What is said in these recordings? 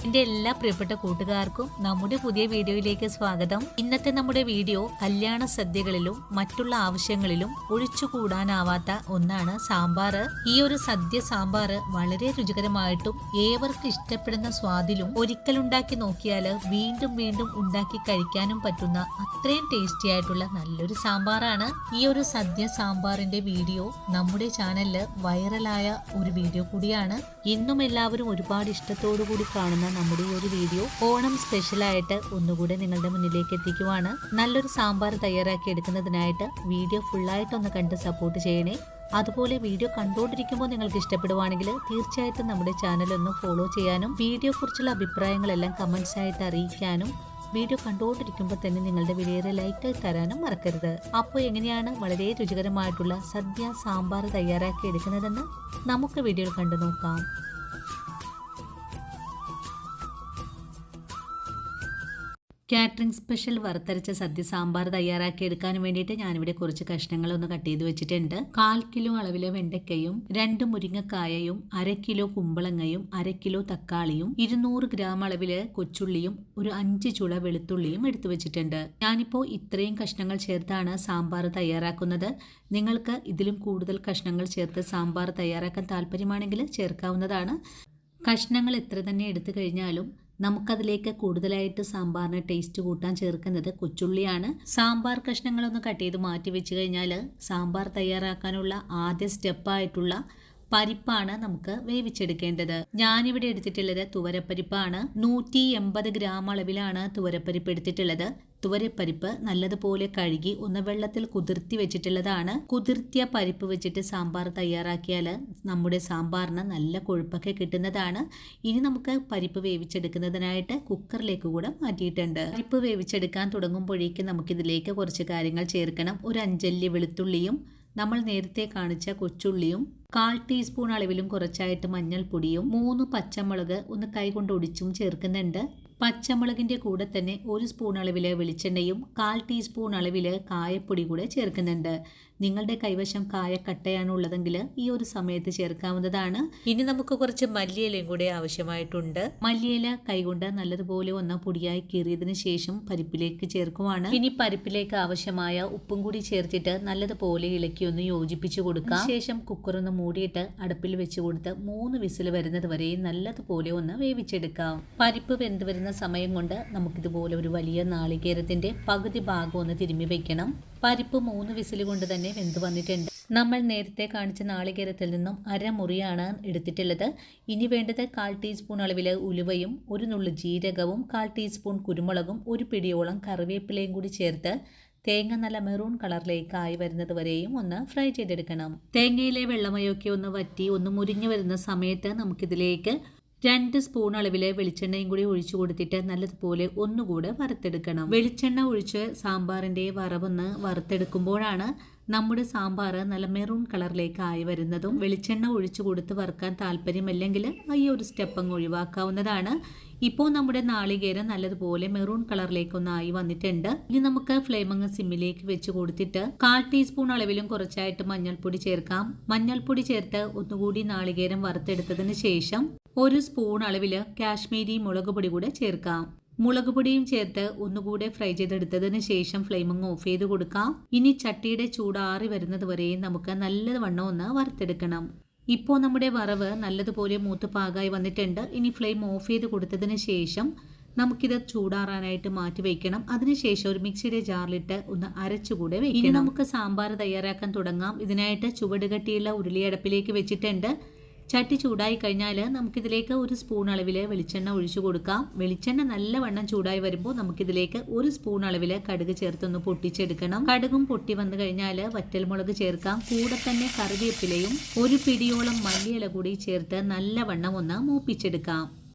എന്റെ എല്ലാ പ്രിയപ്പെട്ട കൂട്ടുകാർക്കും നമ്മുടെ പുതിയ വീഡിയോയിലേക്ക് സ്വാഗതം. ഇന്നത്തെ നമ്മുടെ വീഡിയോ കല്യാണ സദ്യകളിലും മറ്റുള്ള ആവശ്യങ്ങളിലും ഒഴിച്ചുകൂടാനാവാത്ത ഒന്നാണ് സാമ്പാർ. ഈ ഒരു സദ്യ സാമ്പാർ വളരെ രുചികരമായിട്ടും ഏവർക്കും ഇഷ്ടപ്പെടുന്ന സ്വാദിലും ഒരിക്കലുണ്ടാക്കി നോക്കിയാൽ വീണ്ടും വീണ്ടും ഉണ്ടാക്കി കഴിക്കാനും പറ്റുന്ന അത്രയും ടേസ്റ്റി ആയിട്ടുള്ള നല്ലൊരു സാമ്പാറാണ്. ഈ ഒരു സദ്യ സാമ്പാറിന്റെ വീഡിയോ നമ്മുടെ ചാനലിൽ വൈറലായ ഒരു വീഡിയോ കൂടിയാണ്. ഇന്നും എല്ലാവരും ഒരുപാട് ഇഷ്ടത്തോടു കൂടി കാണുന്ന നമ്മുടെ ഈ ഒരു വീഡിയോ ഓണം സ്പെഷ്യലായിട്ട് ഒന്നുകൂടെ നിങ്ങളുടെ മുന്നിലേക്ക് എത്തിക്കുവാണ്. നല്ലൊരു സാമ്പാർ തയ്യാറാക്കി എടുക്കുന്നതിനായിട്ട് വീഡിയോ ഫുള്ളായിട്ടൊന്ന് കണ്ട് സപ്പോർട്ട് ചെയ്യണേ. അതുപോലെ വീഡിയോ കണ്ടുകൊണ്ടിരിക്കുമ്പോൾ നിങ്ങൾക്ക് ഇഷ്ടപ്പെടുവാണെങ്കിൽ തീർച്ചയായിട്ടും നമ്മുടെ ചാനൽ ഒന്ന് ഫോളോ ചെയ്യാനും വീഡിയോ കുറിച്ചുള്ള അഭിപ്രായങ്ങളെല്ലാം കമന്റ്സ് ആയിട്ട് അറിയിക്കാനും വീഡിയോ കണ്ടുകൊണ്ടിരിക്കുമ്പോൾ തന്നെ നിങ്ങളുടെ വിലയേറെ ലൈക്കായി തരാനും മറക്കരുത്. അപ്പോൾ എങ്ങനെയാണ് വളരെ രുചികരമായിട്ടുള്ള സദ്യ സാമ്പാർ തയ്യാറാക്കി എടുക്കുന്നതെന്ന് നമുക്ക് വീഡിയോയിൽ കണ്ടു നോക്കാം. കാറ്ററിംഗ് സ്പെഷ്യൽ വറുത്തരച്ച സദ്യ സാമ്പാർ തയ്യാറാക്കി എടുക്കാൻ വേണ്ടിയിട്ട് ഞാനിവിടെ കുറച്ച് കഷ്ണങ്ങളൊന്ന് കട്ട് ചെയ്ത് വെച്ചിട്ടുണ്ട്. 1/4 കിലോ അളവിലെ വെണ്ടയ്ക്കയും 2 മുരിങ്ങക്കായയും 1/2 കിലോ കുമ്പളങ്ങയും 1/2 കിലോ തക്കാളിയും 200 ഗ്രാം അളവില് കൊച്ചുള്ളിയും ഒരു 5 ചുള വെളുത്തുള്ളിയും എടുത്തു വെച്ചിട്ടുണ്ട്. ഞാനിപ്പോൾ ഇത്രയും കഷ്ണങ്ങൾ ചേർത്താണ് സാമ്പാർ തയ്യാറാക്കുന്നത്. നിങ്ങൾക്ക് ഇതിലും കൂടുതൽ കഷ്ണങ്ങൾ ചേർത്ത് സാമ്പാർ തയ്യാറാക്കാൻ താല്പര്യമാണെങ്കിൽ ചേർക്കാവുന്നതാണ്. കഷ്ണങ്ങൾ എത്ര തന്നെ എടുത്തു കഴിഞ്ഞാലും നമുക്കതിലേക്ക് കൂടുതലായിട്ട് സാമ്പാറിന് ടേസ്റ്റ് കൂട്ടാൻ ചേർക്കുന്നത് കൊച്ചുള്ളിയാണ്. സാമ്പാർ കഷ്ണങ്ങളൊന്ന് കട്ട് ചെയ്ത് മാറ്റി വെച്ച് കഴിഞ്ഞാൽ സാമ്പാർ തയ്യാറാക്കാനുള്ള ആദ്യ സ്റ്റെപ്പായിട്ടുള്ള പരിപ്പാണ് നമുക്ക് വേവിച്ചെടുക്കേണ്ടത്. ഞാനിവിടെ എടുത്തിട്ടുള്ളത് തുവരപ്പരിപ്പാണ്. 180 ഗ്രാം അളവിലാണ് തുവരപ്പരിപ്പ് എടുത്തിട്ടുള്ളത്. തുവരപ്പരിപ്പ് നല്ലതുപോലെ കഴുകി ഒന്ന് വെള്ളത്തിൽ കുതിർത്തി വെച്ചിട്ടുള്ളതാണ്. കുതിർത്തിയ പരിപ്പ് വെച്ചിട്ട് സാമ്പാർ തയ്യാറാക്കിയാൽ നമ്മുടെ സാമ്പാറിന് നല്ല കൊഴുപ്പൊക്കെ കിട്ടുന്നതാണ്. ഇനി നമുക്ക് പരിപ്പ് വേവിച്ചെടുക്കുന്നതിനായിട്ട് കുക്കറിലേക്ക് കൂടെ മാറ്റിയിട്ടുണ്ട്. പരിപ്പ് വേവിച്ചെടുക്കാൻ തുടങ്ങുമ്പോഴേക്കും നമുക്കിതിലേക്ക് കുറച്ച് കാര്യങ്ങൾ ചേർക്കണം. ഒരു 5 അല്ലി വെളുത്തുള്ളിയും നമ്മൾ നേരത്തെ കാണിച്ച കൊച്ചുള്ളിയും 1/4 ടീസ്പൂൺ അളവിലും കുറച്ചായിട്ട് മഞ്ഞൾപ്പൊടിയും 3 പച്ചമുളക് ഒന്ന് കൈകൊണ്ട് ഒടിച്ചും ചേർക്കുന്നുണ്ട്. പച്ചമുളകിൻ്റെ കൂടെ തന്നെ 1 സ്പൂൺ അളവിൽ വെളിച്ചെണ്ണയും 1/4 ടീസ്പൂൺ അളവിൽ കായപ്പൊടി കൂടെ ചേർക്കുന്നുണ്ട്. നിങ്ങളുടെ കൈവശം കായക്കട്ടയാണ് ഉള്ളതെങ്കിൽ ഈ ഒരു സമയത്ത് ചേർക്കാവുന്നതാണ്. ഇനി നമുക്ക് കുറച്ച് മല്ലിയിലയും കൂടെ ആവശ്യമായിട്ടുണ്ട്. മല്ലിയില കൈകൊണ്ട് നല്ലതുപോലെ ഒന്ന് പൊടിയായി കീറിയതിന് ശേഷം പരിപ്പിലേക്ക് ചേർക്കുവാണ്. ഇനി പരിപ്പിലേക്ക് ആവശ്യമായ ഉപ്പും കൂടി ചേർത്തിട്ട് നല്ലതുപോലെ ഇളക്കി ഒന്ന് യോജിപ്പിച്ചു കൊടുക്കാം. ശേഷം കുക്കർ ഒന്ന് മൂടിയിട്ട് അടുപ്പിൽ വെച്ച് കൊടുത്ത് 3 വിസിൽ വരുന്നത് വരെ നല്ലതുപോലെ ഒന്ന് വേവിച്ചെടുക്കാം. പരിപ്പ് വെന്ത് വരുന്ന സമയം കൊണ്ട് നമുക്കിതുപോലെ ഒരു വലിയ നാളികേരത്തിന്റെ പകുതി ഭാഗം ഒന്ന് തിരുമ്മി വെക്കണം. പരിപ്പ് 3 വിസിൽ കൊണ്ട് തന്നെ വെന്ത് വന്നിട്ടുണ്ട്. നമ്മൾ നേരത്തെ കാണിച്ച നാളികേരത്തിൽ നിന്നും 1/2 മുറിയാണ് എടുത്തിട്ടുള്ളത്. ഇനി വേണ്ടത് 1/4 ടീസ്പൂൺ അളവിൽ ഉലുവയും 1 നുള്ളു ജീരകവും 1/4 ടീസ്പൂൺ കുരുമുളകും 1 പിടിയോളം കറിവേപ്പിലയും കൂടി ചേർത്ത് തേങ്ങ നല്ല മെറൂൺ കളറിലേക്ക് ആയി വരുന്നത് വരെയും ഒന്ന് ഫ്രൈ ചെയ്തെടുക്കണം. തേങ്ങയിലെ വെള്ളമയൊക്കെ ഒന്ന് വറ്റി ഒന്ന് മുരിഞ്ഞു വരുന്ന സമയത്ത് നമുക്കിതിലേക്ക് 2 സ്പൂൺ അളവിൽ വെളിച്ചെണ്ണയും കൂടി ഒഴിച്ചു കൊടുത്തിട്ട് നല്ലതുപോലെ ഒന്നുകൂടെ വറുത്തെടുക്കണം. വെളിച്ചെണ്ണ ഒഴിച്ച് സാമ്പാറിൻ്റെ വറവൊന്ന് വറുത്തെടുക്കുമ്പോഴാണ് നമ്മുടെ സാമ്പാർ നല്ല മെറൂൺ കളറിലേക്ക് ആയി വരുന്നതും. വെളിച്ചെണ്ണ ഒഴിച്ചു കൊടുത്ത് വറുക്കാൻ താല്പര്യമല്ലെങ്കിൽ ഈ ഒരു സ്റ്റെപ്പ് അങ്ങ് ഒഴിവാക്കാവുന്നതാണ്. ഇപ്പോൾ നമ്മുടെ നാളികേരം നല്ലതുപോലെ മെറൂൺ കളറിലേക്കൊന്നായി വന്നിട്ടുണ്ട്. ഇനി നമുക്ക് ഫ്ലെയിം അങ്ങ് സിമ്മിലേക്ക് വെച്ച് കൊടുത്തിട്ട് 1/4 ടീസ്പൂൺ അളവിലും കുറച്ചായിട്ട് മഞ്ഞൾപ്പൊടി ചേർക്കാം. മഞ്ഞൾപ്പൊടി ചേർത്ത് ഒന്നുകൂടി നാളികേരം വറുത്തെടുത്തതിന് ശേഷം 1 സ്പൂൺ അളവിൽ കാശ്മീരി മുളക് പൊടി കൂടെ ചേർക്കാം. മുളക് പൊടിയും ചേർത്ത് ഒന്നുകൂടെ ഫ്രൈ ചെയ്തെടുത്തതിന് ശേഷം ഫ്ലെയിം അങ്ങ് ഓഫ് ചെയ്ത് കൊടുക്കാം. ഇനി ചട്ടിയുടെ ചൂടാറി വരുന്നത് വരെ നമുക്ക് നല്ലവണ്ണം ഒന്ന് വറുത്തെടുക്കണം. ഇപ്പോൾ നമ്മുടെ വറവ് നല്ലതുപോലെ മൂത്ത് പാകമായി വന്നിട്ടുണ്ട്. ഇനി ഫ്ലെയിം ഓഫ് ചെയ്ത് കൊടുത്തതിന് ശേഷം നമുക്കിത് ചൂടാറാനായിട്ട് മാറ്റി വയ്ക്കണം. അതിനുശേഷം ഒരു മിക്സിയുടെ ജാറിലിട്ട് ഒന്ന് അരച്ചുകൂടെ വയ്ക്കണം. ഇനി നമുക്ക് സാമ്പാർ തയ്യാറാക്കാൻ തുടങ്ങാം. ഇതിനായിട്ട് ചുവടുകട്ടിയുള്ള ഉരുളിയടപ്പിലേക്ക് വെച്ചിട്ടുണ്ട്. ചട്ടി ചൂടായി കഴിഞ്ഞാൽ നമുക്കിതിലേക്ക് 1 സ്പൂൺ അളവിൽ വെളിച്ചെണ്ണ ഒഴിച്ചു കൊടുക്കാം. വെളിച്ചെണ്ണ നല്ലവണ്ണം ചൂടായി വരുമ്പോൾ നമുക്കിതിലേക്ക് 1 സ്പൂൺ അളവിൽ കടുക് ചേർത്തൊന്ന് പൊട്ടിച്ചെടുക്കണം. കടുകും പൊട്ടി വന്നു കഴിഞ്ഞാൽ വറ്റൽമുളക് ചേർക്കാം. കൂടെ തന്നെ കറിവേപ്പിലയും 1 പിടിയോളം മല്ലിയില കൂടി ചേർത്ത് നല്ലവണ്ണം ഒന്ന് മൂപ്പിച്ചെടുക്കാം.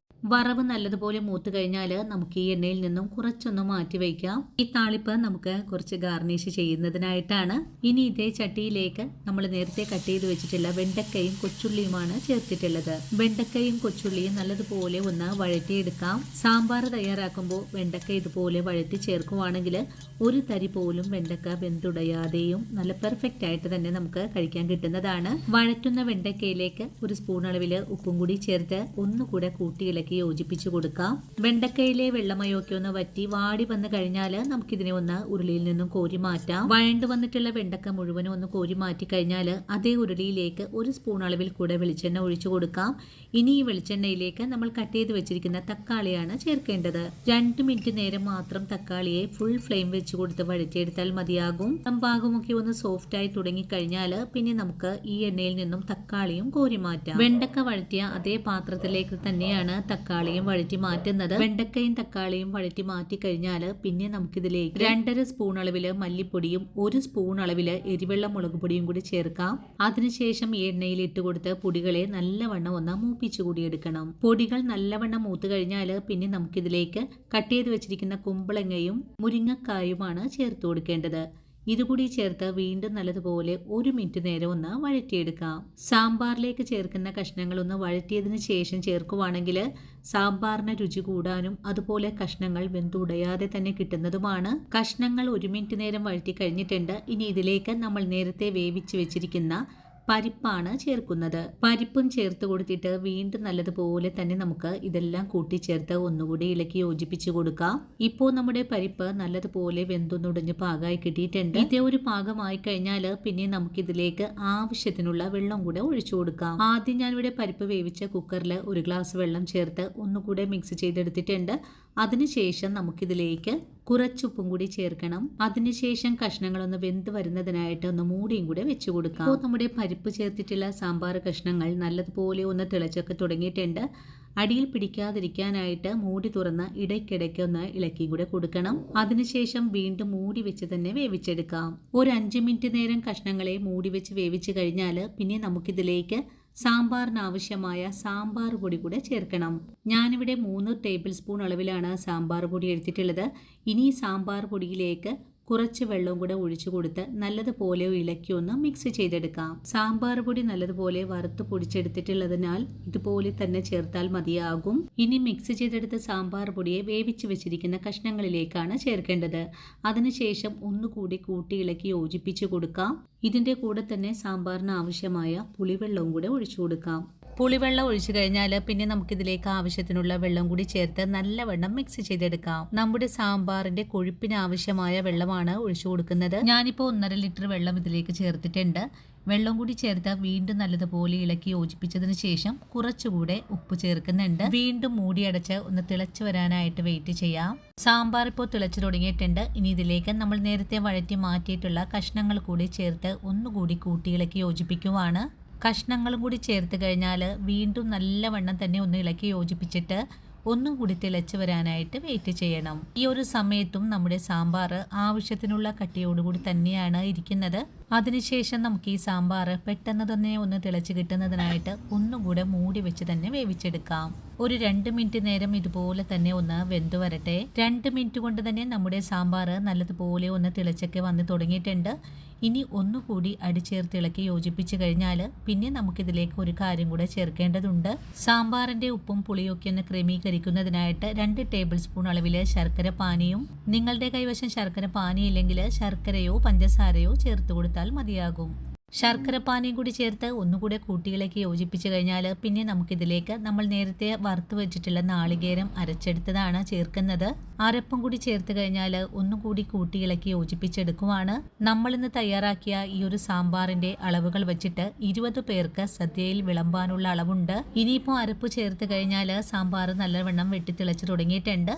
വറവ് നല്ലതുപോലെ മൂത്ത് കഴിഞ്ഞാൽ നമുക്ക് ഈ എണ്ണയിൽ നിന്നും കുറച്ചൊന്ന് മാറ്റി വയ്ക്കാം. ഈ താളിപ്പ് നമുക്ക് കുറച്ച് ഗാർണിഷ് ചെയ്യുന്നതിനായിട്ടാണ്. ഇനി ഇതേ ചട്ടിയിലേക്ക് നമ്മൾ നേരത്തെ കട്ട് ചെയ്ത് വെച്ചിട്ടുള്ള വെണ്ടക്കയും കൊച്ചുള്ളിയുമാണ് ചേർത്തിട്ടുള്ളത്. വെണ്ടക്കയും കൊച്ചുള്ളിയും നല്ലതുപോലെ ഒന്ന് വഴറ്റിയെടുക്കാം. സാമ്പാർ തയ്യാറാക്കുമ്പോൾ വെണ്ടക്ക ഇതുപോലെ വഴറ്റി ചേർക്കുവാണെങ്കിൽ ഒരു തരി പോലും വെണ്ടക്ക വെന്തുടയാതെയും നല്ല പെർഫെക്റ്റ് ആയിട്ട് തന്നെ നമുക്ക് കഴിക്കാൻ കിട്ടുന്നതാണ്. വഴറ്റുന്ന വെണ്ടക്കയിലേക്ക് 1 സ്പൂൺ അളവിൽ ഉപ്പും കൂടി ചേർത്ത് ഒന്നുകൂടെ കൂട്ടിയിളക്കി ഇളക്കി യോജിപ്പിച്ച് കൊടുക്കാം. വെണ്ടക്കയിലെ വെള്ളമയൊക്കെ ഒന്ന് വറ്റി വാടി വന്നു കഴിഞ്ഞാൽ നമുക്കിതിനെ ഒന്ന് ഉരുളിയിൽ നിന്നും കോരി മാറ്റാം. വഴണ്ടു വന്നിട്ടുള്ള വെണ്ടക്ക മുഴുവനും ഒന്ന് കോരി മാറ്റി കഴിഞ്ഞാൽ അതേ ഉരുളിയിലേക്ക് 1 സ്പൂൺ അളവിൽ കൂടെ വെളിച്ചെണ്ണ ഒഴിച്ചു കൊടുക്കാം. ഇനി ഈ വെളിച്ചെണ്ണയിലേക്ക് നമ്മൾ കട്ട് ചെയ്ത് വെച്ചിരിക്കുന്ന തക്കാളിയാണ് ചേർക്കേണ്ടത്. 2 മിനിറ്റ് നേരം മാത്രം തക്കാളിയെ ഫുൾ ഫ്ലെയിം വെച്ച് കൊടുത്ത് വഴറ്റിയെടുത്താൽ മതിയാകും. ഭാഗമൊക്കെ ഒന്ന് സോഫ്റ്റ് ആയി തുടങ്ങിക്കഴിഞ്ഞാൽ പിന്നെ നമുക്ക് ഈ എണ്ണയിൽ നിന്നും തക്കാളിയും കോരി മാറ്റാം. വെണ്ടക്ക വഴറ്റിയ അതേ പാത്രത്തിലേക്ക് തന്നെയാണ് തക്കാളിയും വഴറ്റി മാറ്റുന്നത്. വെണ്ടക്കയും തക്കാളിയും വഴറ്റി മാറ്റി കഴിഞ്ഞാൽ പിന്നെ നമുക്കിതിലേക്ക് 2.5 സ്പൂൺ അളവില് മല്ലിപ്പൊടിയും 1 സ്പൂൺ അളവില് എരിവെള്ള മുളക് പൊടിയും കൂടി ചേർക്കാം. അതിനുശേഷം ഈ എണ്ണയിൽ ഇട്ട് കൊടുത്ത് പൊടികളെ നല്ലവണ്ണം ഒന്ന് മൂപ്പിച്ചു കൂടി എടുക്കണം. പൊടികൾ നല്ലവണ്ണം മൂത്ത് കഴിഞ്ഞാൽ പിന്നെ നമുക്കിതിലേക്ക് കട്ട് ചെയ്ത് വെച്ചിരിക്കുന്ന കുമ്പളങ്ങയും മുരിങ്ങക്കായുമാണ് ചേർത്ത് കൊടുക്കേണ്ടത്. ഇതുകൂടി ചേർത്ത് വീണ്ടും നല്ലതുപോലെ 1 മിനിറ്റ് നേരം ഒന്ന് വഴറ്റിയെടുക്കാം. സാമ്പാറിലേക്ക് ചേർക്കുന്ന കഷ്ണങ്ങൾ ഒന്ന് വഴറ്റിയതിന് ശേഷം ചേർക്കുവാണെങ്കിൽ സാമ്പാറിന് രുചി കൂടാനും അതുപോലെ കഷ്ണങ്ങൾ വെന്തുടയാതെ തന്നെ കിട്ടുന്നതുമാണ്. കഷ്ണങ്ങൾ 1 മിനിറ്റ് നേരം വഴറ്റി കഴിഞ്ഞിട്ടുണ്ട്. ഇനി ഇതിലേക്ക് നമ്മൾ നേരത്തെ വേവിച്ച് വെച്ചിരിക്കുന്ന പരിപ്പാണ് ചേർക്കുന്നത്. പരിപ്പും ചേർത്ത് കൊടുത്തിട്ട് വീണ്ടും നല്ലതുപോലെ തന്നെ നമുക്ക് ഇതെല്ലാം കൂട്ടിച്ചേർത്ത് ഒന്നുകൂടി ഇളക്കി യോജിപ്പിച്ച് കൊടുക്കാം. ഇപ്പോൾ നമ്മുടെ പരിപ്പ് നല്ലതുപോലെ വെന്തൊന്നുടഞ്ഞ് പാകമായി കിട്ടിയിട്ടുണ്ട്. ഇതേ ഒരു പാകമായി കഴിഞ്ഞാൽ പിന്നെ നമുക്കിതിലേക്ക് ആവശ്യത്തിനുള്ള വെള്ളം കൂടെ ഒഴിച്ചു കൊടുക്കാം. ആദ്യം ഞാനിവിടെ പരിപ്പ് വേവിച്ച കുക്കറിൽ 1 ഗ്ലാസ് വെള്ളം ചേർത്ത് ഒന്നുകൂടെ മിക്സ് ചെയ്തെടുത്തിട്ടുണ്ട്. അതിനുശേഷം നമുക്കിതിലേക്ക് കുറച്ചുപ്പും കൂടി ചേർക്കണം. അതിനുശേഷം കഷ്ണങ്ങളൊന്ന് വെന്ത് വരുന്നതിനായിട്ട് ഒന്ന് മൂടിയും കൂടെ വെച്ചു കൊടുക്കാം. അപ്പോൾ നമ്മുടെ പരിപ്പ് ചേർത്തിട്ടുള്ള സാമ്പാർ കഷ്ണങ്ങൾ നല്ലതുപോലെ ഒന്ന് തിളച്ചൊക്കെ തുടങ്ങിയിട്ടുണ്ട്. അടിയിൽ പിടിക്കാതിരിക്കാനായിട്ട് മൂടി തുറന്ന് ഇടയ്ക്കിടയ്ക്ക് ഒന്ന് ഇളക്കി കൂടെ കൊടുക്കണം. അതിനുശേഷം വീണ്ടും മൂടി വെച്ച് തന്നെ വേവിച്ചെടുക്കാം. ഒരു 5 മിനിറ്റ് നേരം കഷ്ണങ്ങളെ മൂടി വെച്ച് വേവിച്ച് കഴിഞ്ഞാൽ പിന്നെ നമുക്കിതിലേക്ക് സാമ്പാറിന് ആവശ്യമായ സാമ്പാർ പൊടി കൂടെ ചേർക്കണം. ഞാനിവിടെ 3 ടേബിൾ സ്പൂൺ അളവിലാണ് സാമ്പാർ പൊടി എടുത്തിട്ടുള്ളത്. ഇനി സാമ്പാർ പൊടിയിലേക്ക് കുറച്ച് വെള്ളവും കൂടെ ഒഴിച്ചു കൊടുത്ത് നല്ലതുപോലെ ഇളക്കി ഒന്ന് മിക്സ് ചെയ്തെടുക്കാം. സാമ്പാർ പൊടി നല്ലതുപോലെ വറുത്ത് പൊടിച്ചെടുത്തിട്ടുള്ളതിനാൽ ഇതുപോലെ തന്നെ ചേർത്താൽ മതിയാകും. ഇനി മിക്സ് ചെയ്തെടുത്ത സാമ്പാർ പൊടിയെ വേവിച്ച് വെച്ചിരിക്കുന്ന കഷ്ണങ്ങളിലേക്കാണ് ചേർക്കേണ്ടത്. അതിനുശേഷം ഒന്നുകൂടി കൂട്ടി ഇളക്കി യോജിപ്പിച്ച് കൊടുക്കാം. ഇതിന്റെ കൂടെ തന്നെ സാമ്പാറിന് ആവശ്യമായ പുളിവെള്ളവും കൂടെ ഒഴിച്ചു കൊടുക്കാം. പുളിവെള്ളം ഒഴിച്ചു കഴിഞ്ഞാൽ പിന്നെ നമുക്കിതിലേക്ക് ആവശ്യത്തിനുള്ള വെള്ളം കൂടി ചേർത്ത് നല്ലവണ്ണം മിക്സ് ചെയ്തെടുക്കാം. നമ്മുടെ സാമ്പാറിന്റെ കൊഴുപ്പിന് ആവശ്യമായ വെള്ളമാണ് ഒഴിച്ചു കൊടുക്കുന്നത്. ഞാനിപ്പോൾ 1.5 ലിറ്റർ വെള്ളം ഇതിലേക്ക് ചേർത്തിട്ടുണ്ട്. വെള്ളം കൂടി ചേർത്ത് വീണ്ടും നല്ലതുപോലെ ഇളക്കി യോജിപ്പിച്ചതിന് ശേഷം കുറച്ചുകൂടെ ഉപ്പ് ചേർക്കുന്നുണ്ട്. വീണ്ടും മൂടിയടച്ച് ഒന്ന് തിളച്ചു വരാനായിട്ട് വെയിറ്റ് ചെയ്യാം. സാമ്പാർ ഇപ്പോൾ തിളച്ചു തുടങ്ങിയിട്ടുണ്ട്. ഇനി ഇതിലേക്ക് നമ്മൾ നേരത്തെ വഴറ്റി മാറ്റിയിട്ടുള്ള കഷ്ണങ്ങൾ കൂടി ചേർത്ത് ഒന്നുകൂടി കൂട്ടി ഇളക്കി യോജിപ്പിക്കുവാണ്. കഷ്ണങ്ങളും കൂടി ചേർത്ത് കഴിഞ്ഞാൽ വീണ്ടും നല്ലവണ്ണം തന്നെ ഒന്ന് ഇളക്കി യോജിപ്പിച്ചിട്ട് ഒന്നും കൂടി തിളച്ച് വരാനായിട്ട് വെയിറ്റ് ചെയ്യണം. ഈ ഒരു സമയത്തും നമ്മുടെ സാമ്പാർ ആവശ്യത്തിനുള്ള കട്ടിയോടുകൂടി തന്നെയാണ് ഇരിക്കുന്നത്. അതിനുശേഷം നമുക്ക് ഈ സാമ്പാർ പെട്ടെന്ന് തന്നെ ഒന്ന് തിളച്ച് കിട്ടുന്നതിനായിട്ട് ഒന്നുകൂടെ മൂടി വെച്ച് തന്നെ വേവിച്ചെടുക്കാം. ഒരു 2 മിനിറ്റ് നേരം ഇതുപോലെ തന്നെ ഒന്ന് വെന്തു വരട്ടെ. 2 മിനിറ്റ് കൊണ്ട് തന്നെ നമ്മുടെ സാമ്പാർ നല്ലതുപോലെ ഒന്ന് തിളച്ചൊക്കെ വന്ന് തുടങ്ങിയിട്ടുണ്ട്. ഇനി ഒന്നുകൂടി അടിച്ചേർത്ത് ഇളക്കി യോജിപ്പിച്ച് കഴിഞ്ഞാൽ പിന്നെ നമുക്കിതിലേക്ക് ഒരു കാര്യം കൂടെ ചേർക്കേണ്ടതുണ്ട്. സാമ്പാറിന്റെ ഉപ്പും പുളിയൊക്കെ ഒന്ന് ക്രമീകരിക്കുന്നതിനായിട്ട് 2 ടേബിൾ സ്പൂൺ അളവിൽ ശർക്കര പാനിയും, നിങ്ങളുടെ കൈവശം ശർക്കര പാനിയില്ലെങ്കിൽ ശർക്കരയോ പഞ്ചസാരയോ ചേർത്ത് കൊടുത്താൽ മതിയാകും. ശർക്കര പാനിയും കൂടി ചേർത്ത് ഒന്നുകൂടെ കൂട്ടിയിളക്കി യോജിപ്പിച്ച് കഴിഞ്ഞാൽ പിന്നെ നമുക്കിതിലേക്ക് നമ്മൾ നേരത്തെ വറുത്ത് വെച്ചിട്ടുള്ള നാളികേരം അരച്ചെടുത്തതാണ് ചേർക്കുന്നത്. അരപ്പും കൂടി ചേർത്ത് കഴിഞ്ഞാൽ ഒന്നുകൂടി കൂട്ടിയിളക്കി യോജിപ്പിച്ചെടുക്കുവാണ്. നമ്മളിന്ന് തയ്യാറാക്കിയ ഈ ഒരു സാമ്പാറിന്റെ അളവുകൾ വെച്ചിട്ട് 20 പേർക്ക് സദ്യയിൽ വിളമ്പാനുള്ള അളവുണ്ട്. ഇനിയിപ്പോൾ അരപ്പ് ചേർത്ത് കഴിഞ്ഞാൽ സാമ്പാർ നല്ലവണ്ണം വെട്ടിത്തിളച്ച് തുടങ്ങിയിട്ടുണ്ട്.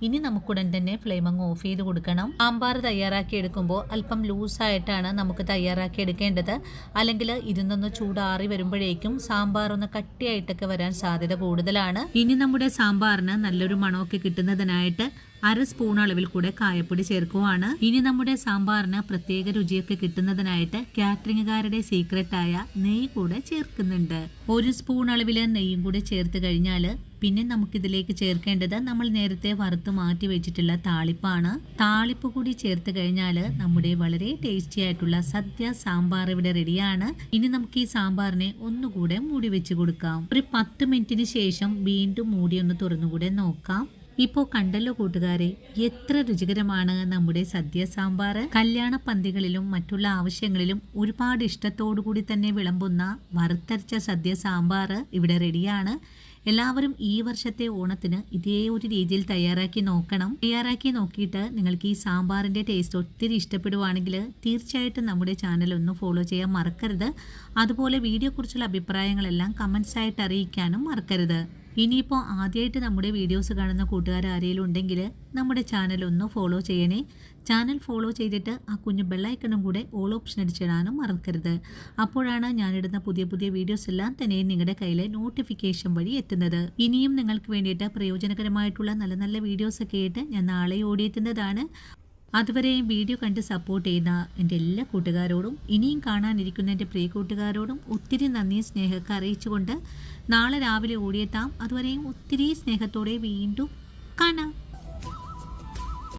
ഇനി നമുക്കുടൻ തന്നെ ഫ്ലെയിം അങ്ങ് ഓഫ് ചെയ്ത് കൊടുക്കണം. സാമ്പാർ തയ്യാറാക്കി എടുക്കുമ്പോൾ അല്പം ലൂസായിട്ടാണ് നമുക്ക് തയ്യാറാക്കി എടുക്കേണ്ടത്. അല്ലെങ്കിൽ ഇരുന്നൊന്ന് ചൂടാറി വരുമ്പോഴേക്കും സാമ്പാർ ഒന്ന് കട്ടിയായിട്ടൊക്കെ വരാൻ സാധ്യത കൂടുതലാണ്. ഇനി നമ്മുടെ സാമ്പാറിന് നല്ലൊരു മണമൊക്കെ കിട്ടുന്നതിനായിട്ട് 1/2 സ്പൂൺ അളവിൽ കൂടെ കായപ്പൊടി ചേർക്കുവാണ്. ഇനി നമ്മുടെ സാമ്പാറിന് പ്രത്യേക രുചിയൊക്കെ കിട്ടുന്നതിനായിട്ട് കാറ്ററിംഗുകാരുടെ സീക്രട്ടായ നെയ്യ് കൂടെ ചേർക്കുന്നുണ്ട്. 1 സ്പൂൺ അളവിൽ നെയ്യും കൂടെ ചേർത്ത് കഴിഞ്ഞാൽ പിന്നെ നമുക്കിതിലേക്ക് ചേർക്കേണ്ടത് നമ്മൾ നേരത്തെ വറുത്ത് മാറ്റി വെച്ചിട്ടുള്ള താളിപ്പാണ്. താളിപ്പ് കൂടി ചേർത്ത് കഴിഞ്ഞാൽ നമ്മുടെ വളരെ ടേസ്റ്റി ആയിട്ടുള്ള സദ്യ സാമ്പാർ ഇവിടെ റെഡിയാണ്. ഇനി നമുക്ക് ഈ സാമ്പാറിനെ ഒന്നുകൂടെ മൂടി വെച്ച് കൊടുക്കാം. ഒരു 10 മിനിറ്റിന് ശേഷം വീണ്ടും മൂടി ഒന്ന് തുറന്നുകൂടെ നോക്കാം. ഇപ്പോൾ കണ്ടല്ലോ കൂട്ടുകാരെ, എത്ര രുചികരമാണ് നമ്മുടെ സദ്യ സാമ്പാർ. കല്യാണ പന്തികളിലും മറ്റുള്ള ആവശ്യങ്ങളിലും ഒരുപാട് ഇഷ്ടത്തോടു കൂടി തന്നെ വിളമ്പുന്ന വറുത്തരച്ച സദ്യ സാമ്പാർ ഇവിടെ റെഡിയാണ്. എല്ലാവരും ഈ വർഷത്തെ ഓണത്തിന് ഇതേ ഒരു രീതിയിൽ തയ്യാറാക്കി നോക്കണം. തയ്യാറാക്കി നോക്കിയിട്ട് നിങ്ങൾക്ക് ഈ സാമ്പാറിൻ്റെ ടേസ്റ്റ് ഒത്തിരി ഇഷ്ടപ്പെടുവാണെങ്കിൽ തീർച്ചയായിട്ടും നമ്മുടെ ചാനൽ ഒന്ന് ഫോളോ ചെയ്യാൻ മറക്കരുത്. അതുപോലെ വീഡിയോയെക്കുറിച്ചുള്ള അഭിപ്രായങ്ങളെല്ലാം കമൻസ് ആയിട്ട് അറിയിക്കാനും മറക്കരുത്. ഇനിയിപ്പോൾ ആദ്യമായിട്ട് നമ്മുടെ വീഡിയോസ് കാണുന്ന കൂട്ടുകാർ ആരെങ്കിലും ഉണ്ടെങ്കിൽ നമ്മുടെ ചാനൽ ഒന്ന് ഫോളോ ചെയ്യണേ. ചാനൽ ഫോളോ ചെയ്തിട്ട് ആ കുഞ്ഞു ബെല്ലൈക്കണും കൂടെ ഓൾ ഓപ്ഷൻ അടിച്ചിടാനും മറക്കരുത്. അപ്പോഴാണ് ഞാനിടുന്ന പുതിയ പുതിയ വീഡിയോസ് എല്ലാം തന്നെ നിങ്ങളുടെ കയ്യിലെ നോട്ടിഫിക്കേഷൻ വഴി എത്തുന്നത്. ഇനിയും നിങ്ങൾക്ക് വേണ്ടിയിട്ട് പ്രയോജനകരമായിട്ടുള്ള നല്ല നല്ല വീഡിയോസൊക്കെ ആയിട്ട് ഞാൻ നാളെ ഓടിയെത്തുന്നതാണ്. അതുവരെയും വീഡിയോ കണ്ട് സപ്പോർട്ട് ചെയ്യുന്ന എൻ്റെ എല്ലാ കൂട്ടുകാരോടും ഇനിയും കാണാനിരിക്കുന്ന എൻ്റെ പ്രിയ കൂട്ടുകാരോടും ഒത്തിരി നന്ദി സ്നേഹമൊക്കെ അറിയിച്ചുകൊണ്ട് നാളെ രാവിലെ ഓടിയെത്താം. അതുവരെയും ഒത്തിരി സ്നേഹത്തോടെ വീണ്ടും കാണാം.